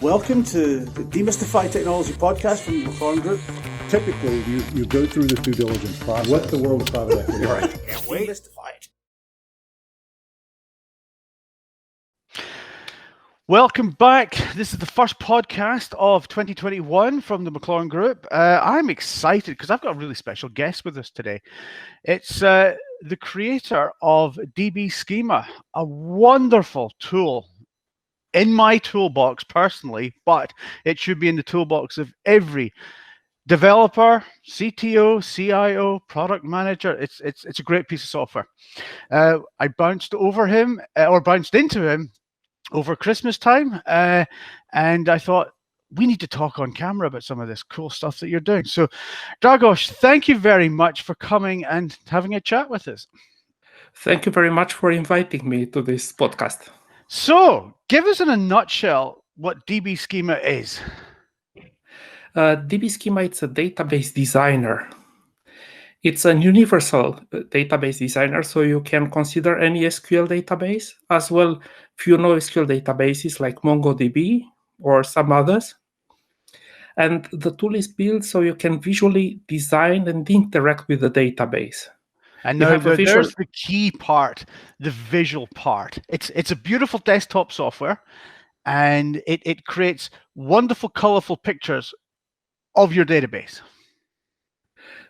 Welcome to the Demystify Technology podcast from the McLaren Group. Typically, you go through the due diligence process. What the world of private equity? Right. Can't wait. Demystify it. Welcome back. This is the first podcast of 2021 from the McLaren Group. I'm excited because I've got a really special guest with us today. It's the creator of DbSchema, a wonderful tool in my toolbox personally, but it should be in the toolbox of every developer, CTO, CIO, product manager. It's a great piece of software. I bounced into him over Christmas time, and I thought we need to talk on camera about some of this cool stuff that you're doing. So, Dragos, thank you very much for coming and having a chat with us. Thank you very much for inviting me to this podcast. So, give us in a nutshell what DbSchema is. DbSchema is a database designer. It's a universal database designer, so you can consider any SQL database, as well few NoSQL databases like MongoDB or some others. And the tool is built so you can visually design and interact with the database. And now there's the key part, the visual part. It's a beautiful desktop software, and it creates wonderful, colorful pictures of your database.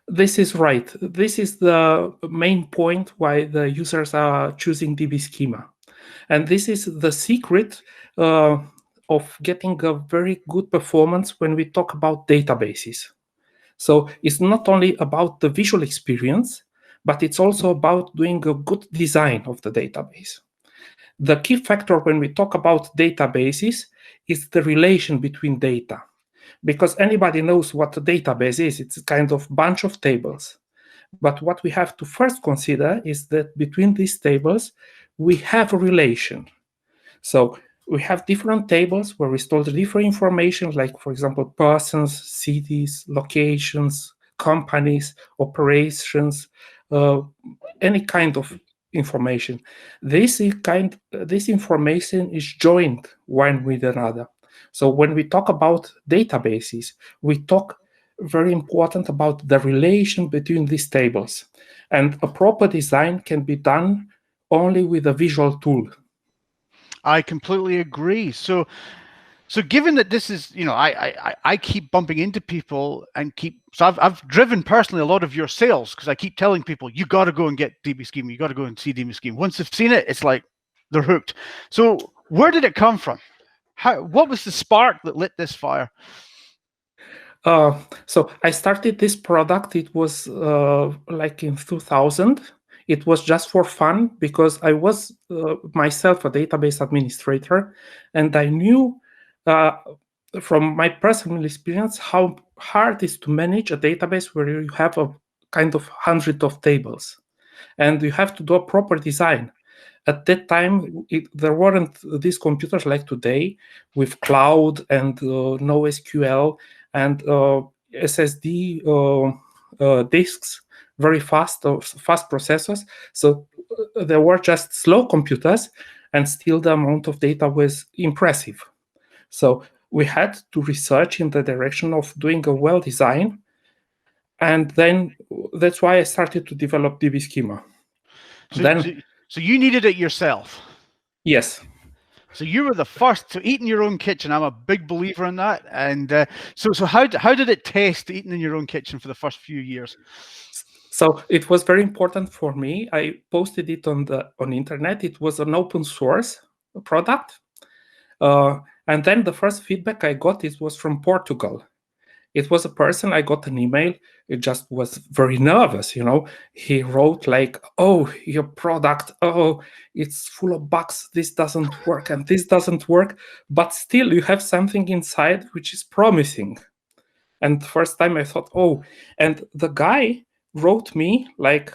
This is right. This is the main point why the users are choosing DbSchema. And this is the secret of getting a very good performance when we talk about databases. So it's not only about the visual experience, but it's also about doing a good design of the database. The key factor when we talk about databases is the relation between data. Because anybody knows what a database is. It's a kind of bunch of tables. But what we have to first consider is that between these tables, we have a relation. So we have different tables where we store the different information, like, for example, persons, cities, locations, companies, operations, any kind of information. This information is joined one with another. So when we talk about databases, we talk very important about the relation between these tables. And a proper design can be done only with a visual tool. I completely agree. So given that this is, I keep bumping into people and I've driven personally a lot of your sales because I keep telling people, you got to go and get DbSchema. You got to go and see DbSchema. Once they've seen it, it's like they're hooked. So where did it come from? What was the spark that lit this fire? So I started this product. It was like in 2000. It was just for fun because I was myself a database administrator, and I knew from my personal experience how hard it is to manage a database where you have a kind of 100 of tables, and you have to do a proper design. At that time, there weren't these computers like today with cloud and NoSQL and SSD disks, very fast processors. So there were just slow computers, and still the amount of data was impressive. So we had to research in the direction of doing a well design, and then that's why I started to develop DbSchema. So you needed it yourself? Yes. So you were the first to eat in your own kitchen. I'm a big believer in that. And so how did it taste eating in your own kitchen for the first few years? So it was very important for me. I posted it on internet. It was an open source product. And then the first feedback I got, it was from Portugal. It was a person, I got an email. It just was very nervous, He wrote like, oh, your product, oh, it's full of bugs. This doesn't work and this doesn't work. But still you have something inside which is promising. And the first time I thought, oh, and the guy wrote me like,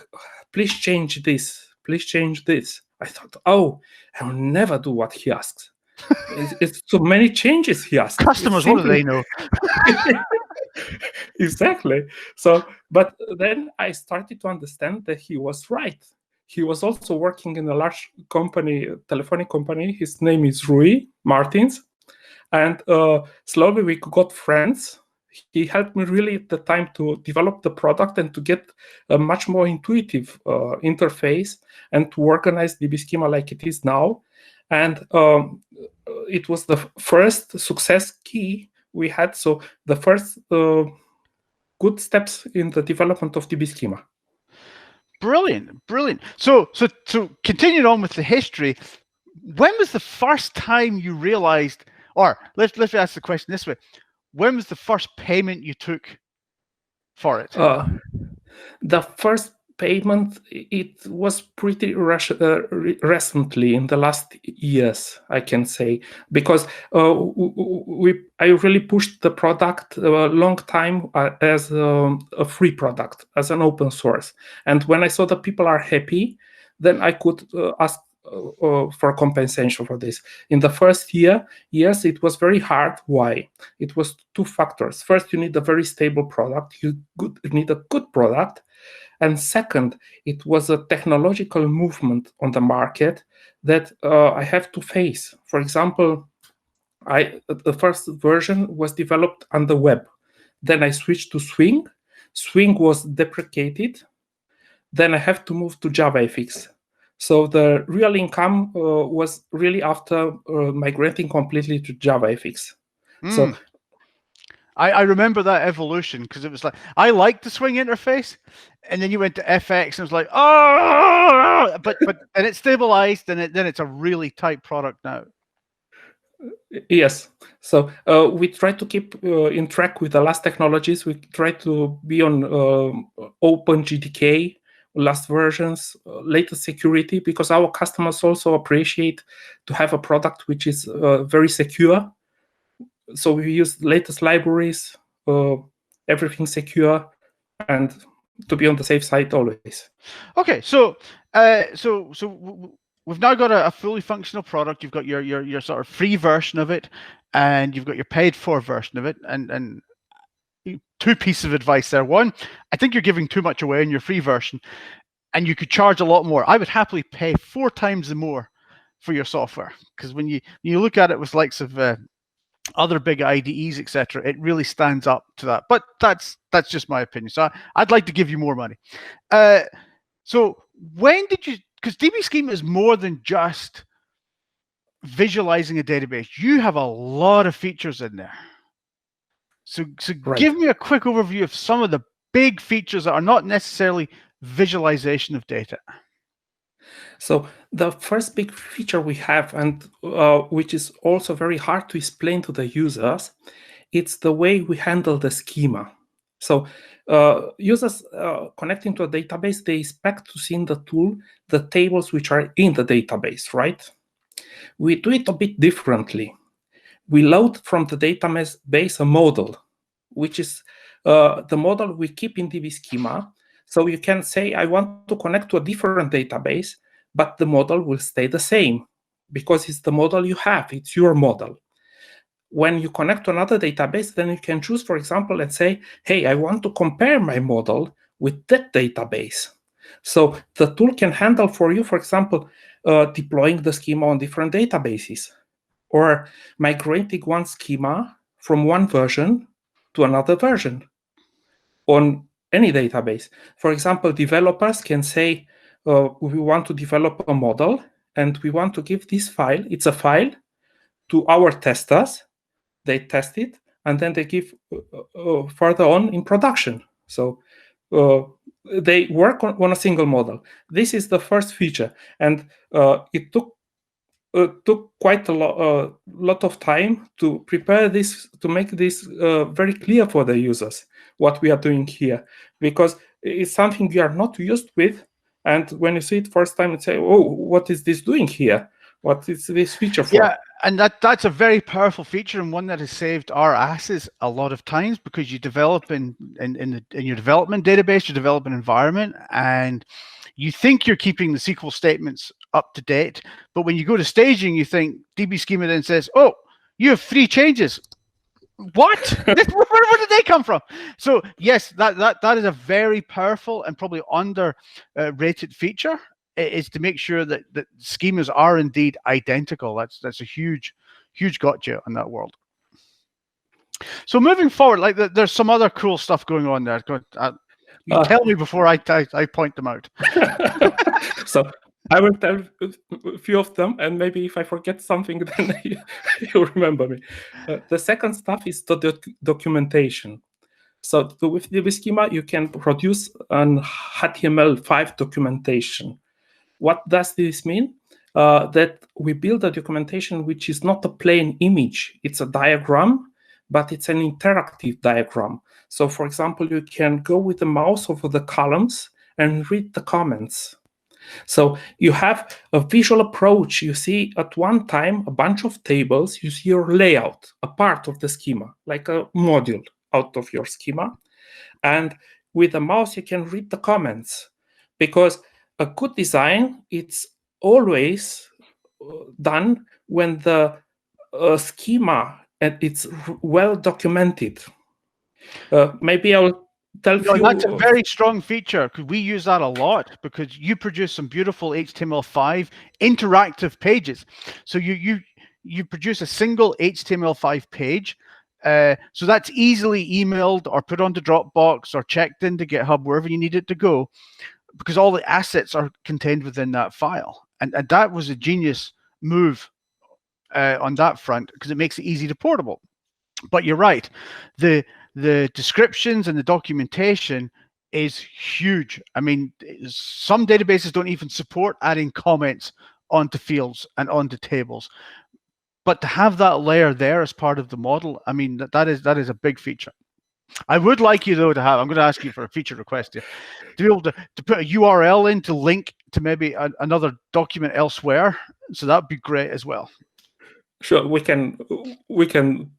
please change this. Please change this. I thought, oh, I'll never do what he asks. It's so many changes he asks. Customers, what do they know? Exactly. So, but then I started to understand that he was right. He was also working in a large company, telephonic company. His name is Rui Martins. And slowly we got friends. He helped me really at the time to develop the product and to get a much more intuitive interface and to organize DbSchema like it is now. And it was the first success key we had. So the first good steps in the development of DbSchema. Brilliant, brilliant. So continuing on with the history, when was the first time you realized, or let's ask the question this way, when was the first payment you took for it? The first payment, it was pretty recently in the last years, I can say, because I really pushed the product a long time as a free product, as an open source. And when I saw that people are happy, then I could ask for compensation for this. In the first years, it was very hard. Why? It was two factors. First, you need a very stable product. You need a good product. And second, it was a technological movement on the market that I have to face. For example, the first version was developed on the web. Then I switched to Swing. Swing was deprecated. Then I have to move to JavaFX. So the real income was really after migrating completely to JavaFX. So I remember that evolution because it was like, I liked the Swing interface, and then you went to FX and it was like, oh, but and it stabilized, and then it's a really tight product now. Yes. So we try to keep in track with the last technologies. We try to be on open GDK, last versions, latest security, because our customers also appreciate to have a product which is very secure. So we use latest libraries, everything secure, and to be on the safe side always. Okay, so we've now got a fully functional product. You've got your sort of free version of it, and you've got your paid for version of it. And two pieces of advice there. One, I think you're giving too much away in your free version, and you could charge a lot more. I would happily pay 4 times the more for your software, because when you look at it with likes of other big IDEs, etc., it really stands up to that. But that's just my opinion. So I'd like to give you more money. So when did you? Because DbSchema is more than just visualizing a database. You have a lot of features in there. So Right. Give me a quick overview of some of the big features that are not necessarily visualization of data. So the first big feature we have, and which is also very hard to explain to the users, it's the way we handle the schema. So users connecting to a database, they expect to see in the tool the tables which are in the database, right? We do it a bit differently. We load from the database a model, which is the model we keep in DbSchema. So you can say, I want to connect to a different database, but the model will stay the same because it's the model you have. It's your model. When you connect to another database, then you can choose, for example, and say, hey, I want to compare my model with that database. So the tool can handle for you, for example, deploying the schema on different databases, or migrating one schema from one version to another version on any database. For example, developers can say, we want to develop a model and we want to give this file, it's a file, to our testers. They test it and then they give further on in production. So they work on a single model. This is the first feature, and it took quite a lot of time to prepare this, to make this very clear for the users what we are doing here, because it's something we are not used with. And when you see it first time, you say, oh, what is this doing here? What is this feature for? Yeah, and that's a very powerful feature, and one that has saved our asses a lot of times, because you develop in your development database, your development environment, and you think you're keeping the SQL statements up to date, but when you go to staging, you think DbSchema then says, oh, you have 3 changes. What? Where did they come from? So yes, that is a very powerful and probably underrated feature, is to make sure that schemas are indeed identical. That's a huge huge gotcha on that world. So moving forward, like there's some other cool stuff going on there. You tell me before I point them out. So I will tell a few of them, and maybe if I forget something, then you remember me. The second stuff is the documentation. So with DbSchema, you can produce an HTML5 documentation. What does this mean? That we build a documentation which is not a plain image. It's a diagram, but it's an interactive diagram. So for example, you can go with the mouse over the columns and read the comments. So you have a visual approach. You see at one time a bunch of tables. You see your layout, a part of the schema, like a module out of your schema. And with the mouse, you can read the comments, because a good design, it's always done when the schema and it's well documented. Maybe I'll tell you. That's a very strong feature, because we use that a lot, because you produce some beautiful HTML5 interactive pages. So you produce a single HTML5 page. So that's easily emailed or put onto Dropbox or checked into GitHub, wherever you need it to go, because all the assets are contained within that file. And that was a genius move on that front, because it makes it easy to portable. But you're right, the descriptions and the documentation is huge. I mean, some databases don't even support adding comments onto fields and onto tables. But to have that layer there as part of the model, I mean, that is a big feature. I would like you, though, to have, I'm going to ask you for a feature request here, to be able to put a URL in to link to maybe another document elsewhere. So that would be great as well. Sure, we can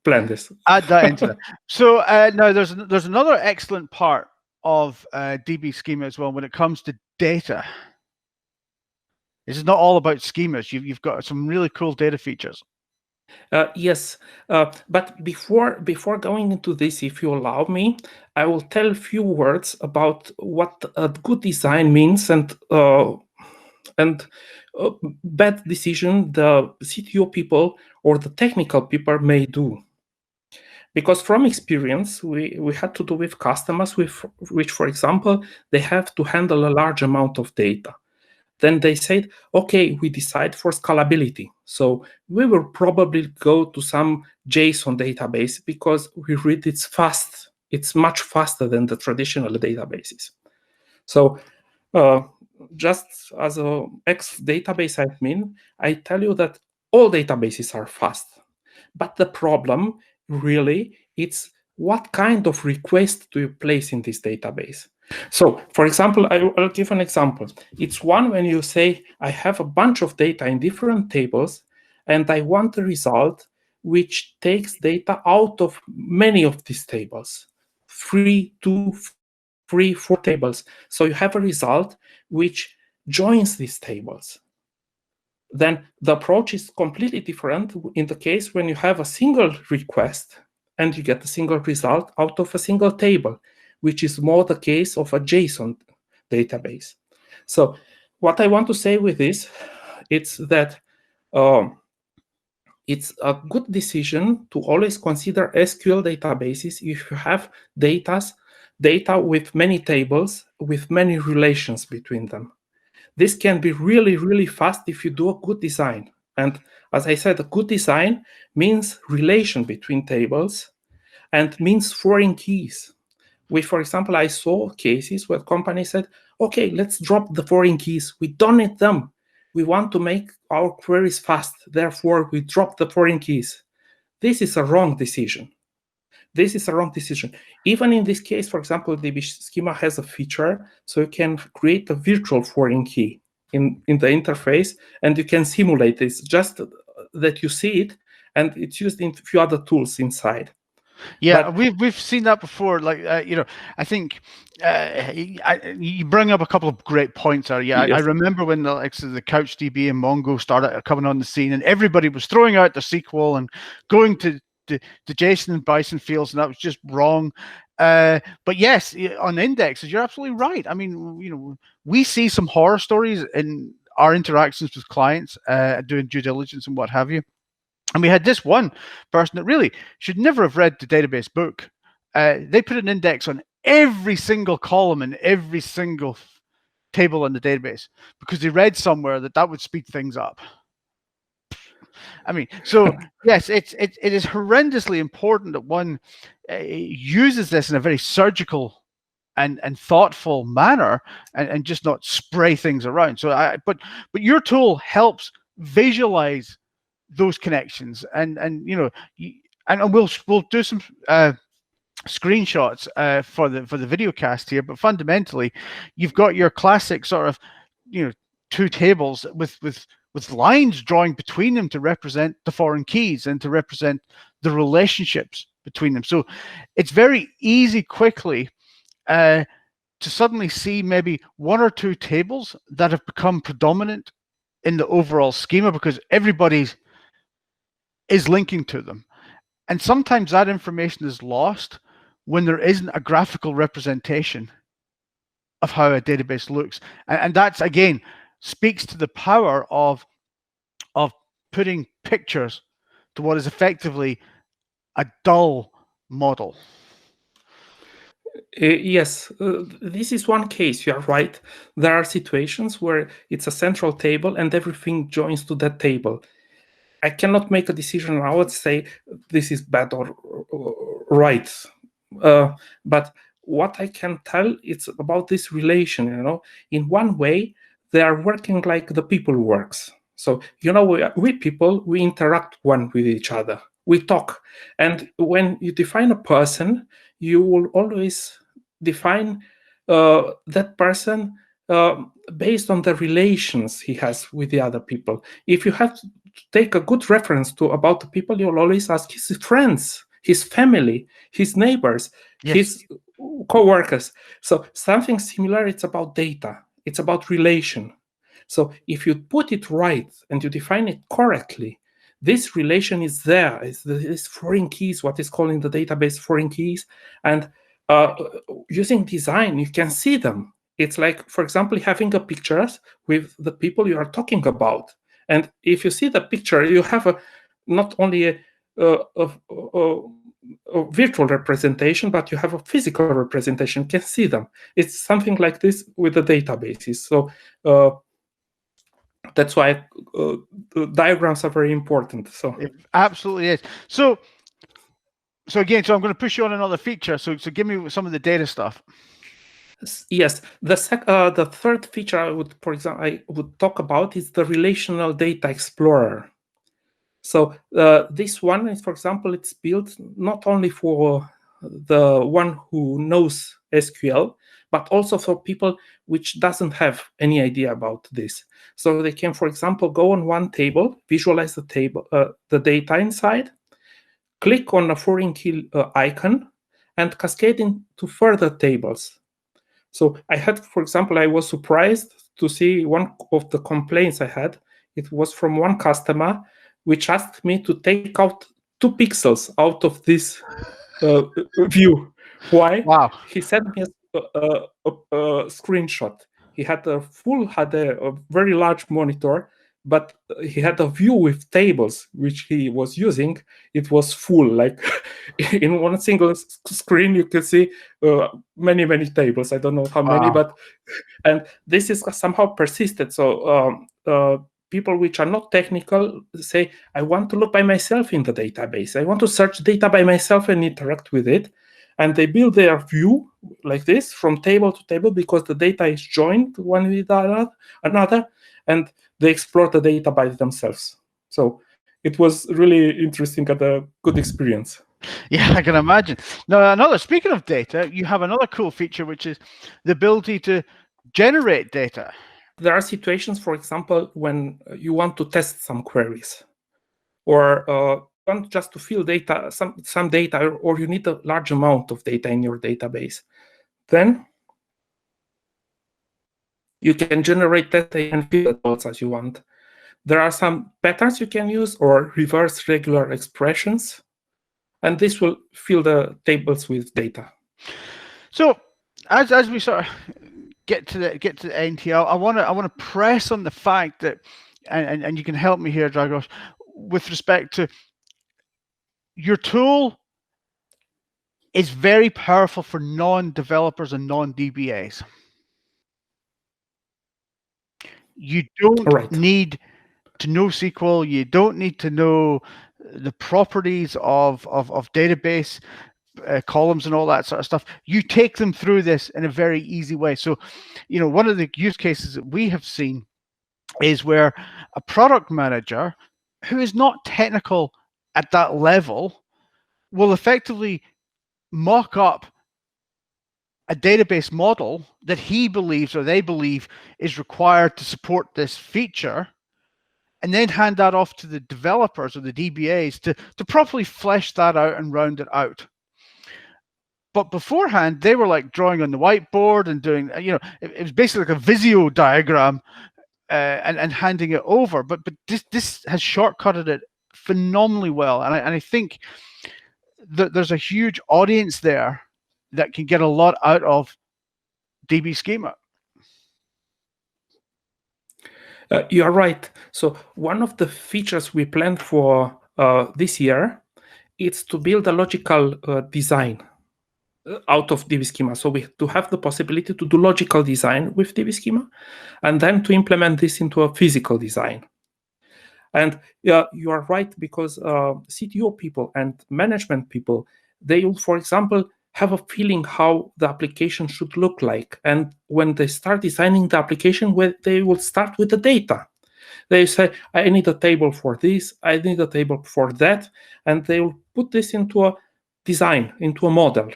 plan this. Add that into that. So now there's another excellent part of DbSchema as well when it comes to data. This is not all about schemas. You've got some really cool data features. Yes, but before going into this, if you allow me, I will tell a few words about what a good design means and bad decision the CTO people or the technical people may do. Because from experience, we had to do with customers which, for example, they have to handle a large amount of data. Then they said, okay, we decide for scalability. So we will probably go to some JSON database because we read it's fast. It's much faster than the traditional databases. So just as an ex-database admin, I tell you that all databases are fast. But the problem really, it's what kind of request do you place in this database? So, for example, I'll give an example. It's one when you say, I have a bunch of data in different tables, and I want a result which takes data out of many of these tables, 3, 2, 3, 4 tables. So you have a result which joins these tables. Then the approach is completely different in the case when you have a single request and you get a single result out of a single table, which is more the case of a JSON database. So what I want to say with this, it's that it's a good decision to always consider SQL databases if you have data with many tables, with many relations between them. This can be really, really fast if you do a good design. And as I said, a good design means relation between tables and means foreign keys. For example, I saw cases where companies said, okay, let's drop the foreign keys. We don't need them. We want to make our queries fast. Therefore, we drop the foreign keys. This is a wrong decision. This is a wrong decision. Even in this case, for example, DbSchema has a feature, so you can create a virtual foreign key in the interface, and you can simulate this, just that you see it, and it's used in a few other tools inside. Yeah, we've seen that before. Like I think you bring up a couple of great points there. Yeah, yes. I remember when the CouchDB and Mongo started coming on the scene, and everybody was throwing out the SQL and going to the JSON and Bison fields, and that was just wrong. But yes, on indexes, you're absolutely right. I mean, we see some horror stories in our interactions with clients doing due diligence and what have you. And we had this one person that really should never have read the database book. They put an index on every single column and every single table in the database because they read somewhere that would speed things up. I mean, so yes, it is horrendously important that one uses this in a very surgical and thoughtful manner, and just not spray things around. So but your tool helps visualize those connections, and we'll do some screenshots for the video cast here. But fundamentally, you've got your classic sort of two tables with lines drawing between them to represent the foreign keys and to represent the relationships between them. So it's very easy quickly to suddenly see maybe one or two tables that have become predominant in the overall schema because everybody is linking to them. And sometimes that information is lost when there isn't a graphical representation of how a database looks. And that's, again, speaks to the power of putting pictures to what is effectively a dull model. Yes, this is one case, you are right. There are situations where it's a central table and everything joins to that table. I cannot make a decision now and say this is bad or right. But what I can tell it's about this relation, in one way, they are working like the people works. So, we people, we interact one with each other. We talk. And when you define a person, you will always define that person based on the relations he has with the other people. If you have to take a good reference about the people, you'll always ask his friends, his family, his neighbors, yes, his co-workers. So something similar, it's about data. It's about relation. So if you put it right and you define it correctly, this relation is there. It's these foreign keys, what is called in the database foreign keys. And using design, you can see them. It's like, for example, having a pictures with the people you are talking about. And if you see the picture, you have not only a virtual representation, but you have a physical representation. You can see them. It's something like this with the databases. So that's why the diagrams are very important. So it absolutely is. So again, I'm going to push you on another feature. So give me some of the data stuff. Yes, the third feature I would talk about is the Relational Data Explorer. So this one is, for example, it's built not only for the one who knows SQL, but also for people which doesn't have any idea about this. So they can, for example, go on one table, visualize the table, the data inside, click on a foreign key icon, and cascade into further tables. So I had, for example, I was surprised to see one of the complaints I had. It was from one customer which asked me to take out 2 pixels out of this view. Why? Wow. He sent me a screenshot. He had a very large monitor, but he had a view with tables which he was using. It was full, like in one single screen you can see many tables. I don't know how many, but and this is somehow persisted. So people which are not technical say, I want to look by myself in the database. I want to search data by myself and interact with it. And they build their view like this from table to table because the data is joined one with another, and they explore the data by themselves. So it was really interesting and a good experience. Yeah, I can imagine. Now, speaking of data, you have another cool feature, which is the ability to generate data. There are situations, for example, when you want to test some queries, or want just to fill data, some data, or you need a large amount of data in your database. Then you can generate data and fill it also as you want. There are some patterns you can use, or reverse regular expressions, and this will fill the tables with data. So as we sort of get to the end here, I want to press on the fact that, and you can help me here, Dragos. with respect to your tool is very powerful for non-developers and non-DBAs. You don't need to know SQL. You don't need to know the properties of database columns and all that sort of stuff. You take them through this in a very easy way. So, one of the use cases that we have seen is where a product manager who is not technical at that level will effectively mock up a database model that he believes or they believe is required to support this feature, and then hand that off to the developers or the DBAs to properly flesh that out and round it out. But beforehand, they were like drawing on the whiteboard and doing, it was basically like a Visio diagram and handing it over. But this has shortcutted it phenomenally well. And I think that there's a huge audience there that can get a lot out of DbSchema. You are right. So one of the features we planned for this year is to build a logical design out of DbSchema. So we to have the possibility to do logical design with DbSchema, and then to implement this into a physical design. And you are right, because CTO people and management people, they will, for example, have a feeling how the application should look like. And when they start designing the application, they will start with the data. They say, I need a table for this, I need a table for that, and they will put this into a design, into a model.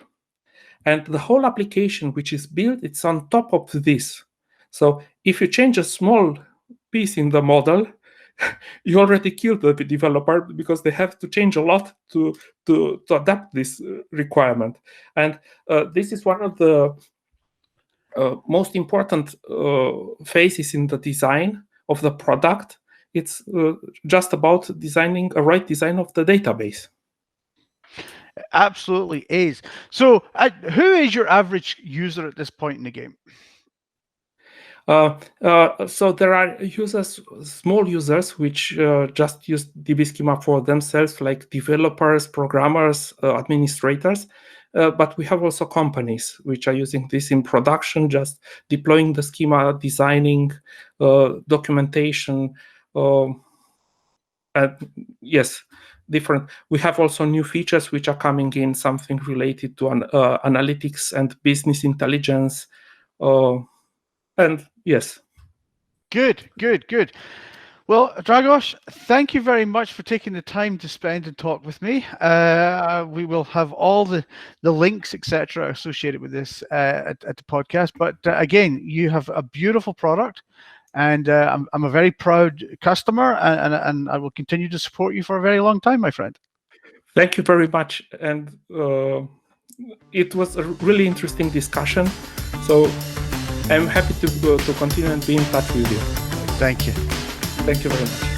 And the whole application which is built, it's on top of this. So if you change a small piece in the model, you already killed the developer, because they have to change a lot to adapt this requirement. And this is one of the most important phases in the design of the product. It's just about designing a right design of the database. Absolutely is. So who is your average user at this point in the game? So there are users, small users, which just use DbSchema for themselves, like developers, programmers, administrators. But we have also companies which are using this in production, just deploying the schema, designing, documentation, and yes, different. We have also new features which are coming in, something related to analytics and business intelligence. And yes. Good. Well, Dragos, thank you very much for taking the time to spend and talk with me. We will have all the links, etc., associated with this at the podcast. But again, you have a beautiful product, and I'm a very proud customer, and I will continue to support you for a very long time, my friend. Thank you very much. And it was a really interesting discussion. So I'm happy to continue and be in touch with you. Thank you. Thank you very much.